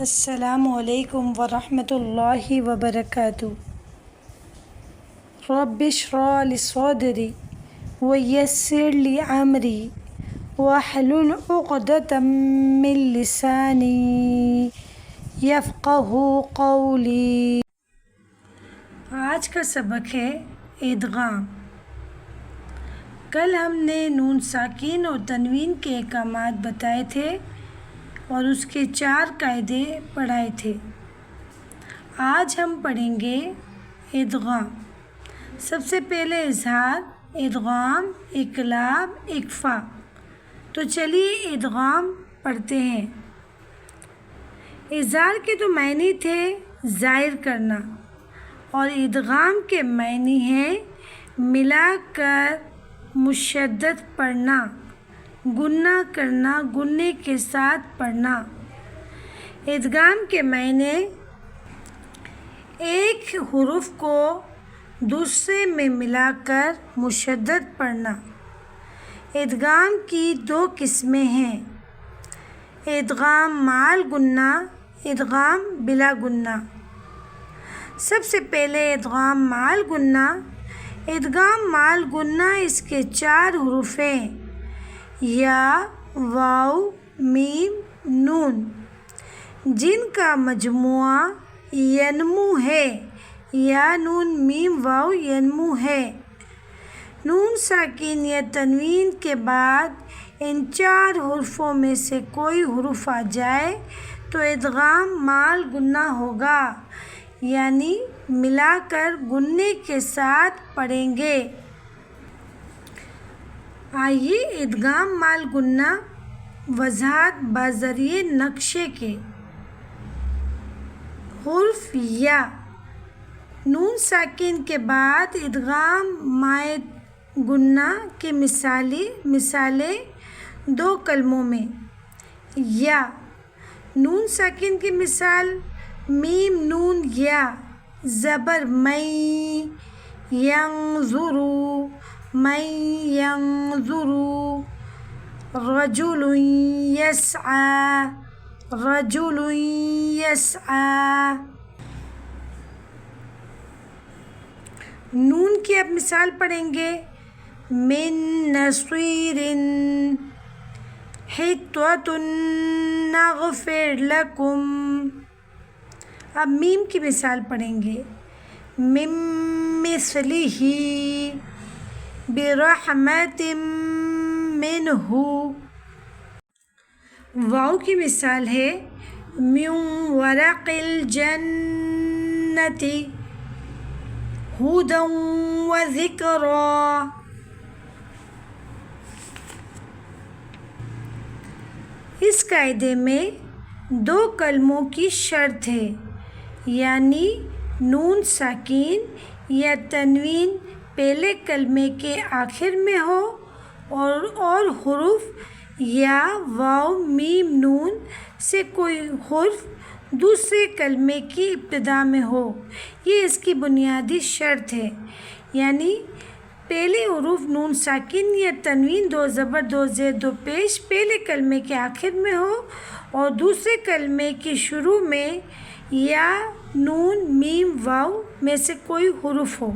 السلام علیکم ورحمۃ اللہ وبرکاتہ۔ رب اشرح لی صدری ویسر لی امری واحلل عقدۃ من لسانی یفقہوا قولی۔ آج کا سبق ہے ادغام۔ کل ہم نے نون ساکن اور تنوین کے احکامات بتائے تھے اور اس کے 4 قاعدے پڑھائے تھے۔ آج ہم پڑھیں گے ادغام۔ سب سے پہلے اظہار، ادغام، اقلاب، اخفاء۔ تو چلیے ادغام پڑھتے ہیں۔ اظہار کے تو معنی تھے ظاہر کرنا اور ادغام کے معنی ہیں ملا کر مشدد پڑھنا، گننا کرنا، گننے کے ساتھ پڑھنا۔ ادغام کے معنی ایک حرف کو دوسرے میں ملا کر مشدد پڑھنا۔ ادغام کی 2 قسمیں ہیں، ادغام مع الغنہ، ادغام بلا غنہ۔ سب سے پہلے ادغام مع الغنہ۔ ادغام مع الغنہ اس کے 4 حروف ہیں، یا، واو، میم، نون، جن کا مجموعہ ینمو ہے۔ یا، نون، میم، واو ینمو ہے۔ نون ساکن یا تنوین کے بعد ان 4 حروفوں میں سے کوئی حرف آ جائے تو ادغام مع الغنہ ہوگا، یعنی ملا کر گننے کے ساتھ پڑھیں گے۔ آئیے ادغام مع الغنہ وضاحت بذریعہ نقشے کے۔ حرف یا، نون ساکن کے بعد ادغام مع غنہ کی مثالیں 2 کلموں میں۔ یا، نون ساکن کی مثال میم نون یا، زبر میں، ینظروا، من ینظروا، رجل یسعی، رجل یسعی۔ نون کی اب مثال پڑھیں گے، من نصیر، حطوة نغفر لکم۔ اب میم کی مثال پڑھیں گے، من مثلہ، برحمۃ منہ۔ واو کی مثال ہے، من ورق الجنۃ، ھدی وذکریٰ۔ اس قاعدے میں 2 کلموں کی شرط ہے، یعنی نون ساکن یا تنوین پہلے کلمے کے آخر میں ہو اور حروف یا، واو، میم، نون سے کوئی حرف دوسرے کلمے کی ابتدا میں ہو۔ یہ اس کی بنیادی شرط ہے، یعنی پہلے حروف نون ساکن یا تنوین 2 زبر 2 زیر 2 پیش پہلے کلمے کے آخر میں ہو اور دوسرے کلمے کی شروع میں یا، نون، میم، واو میں سے کوئی حرف ہو۔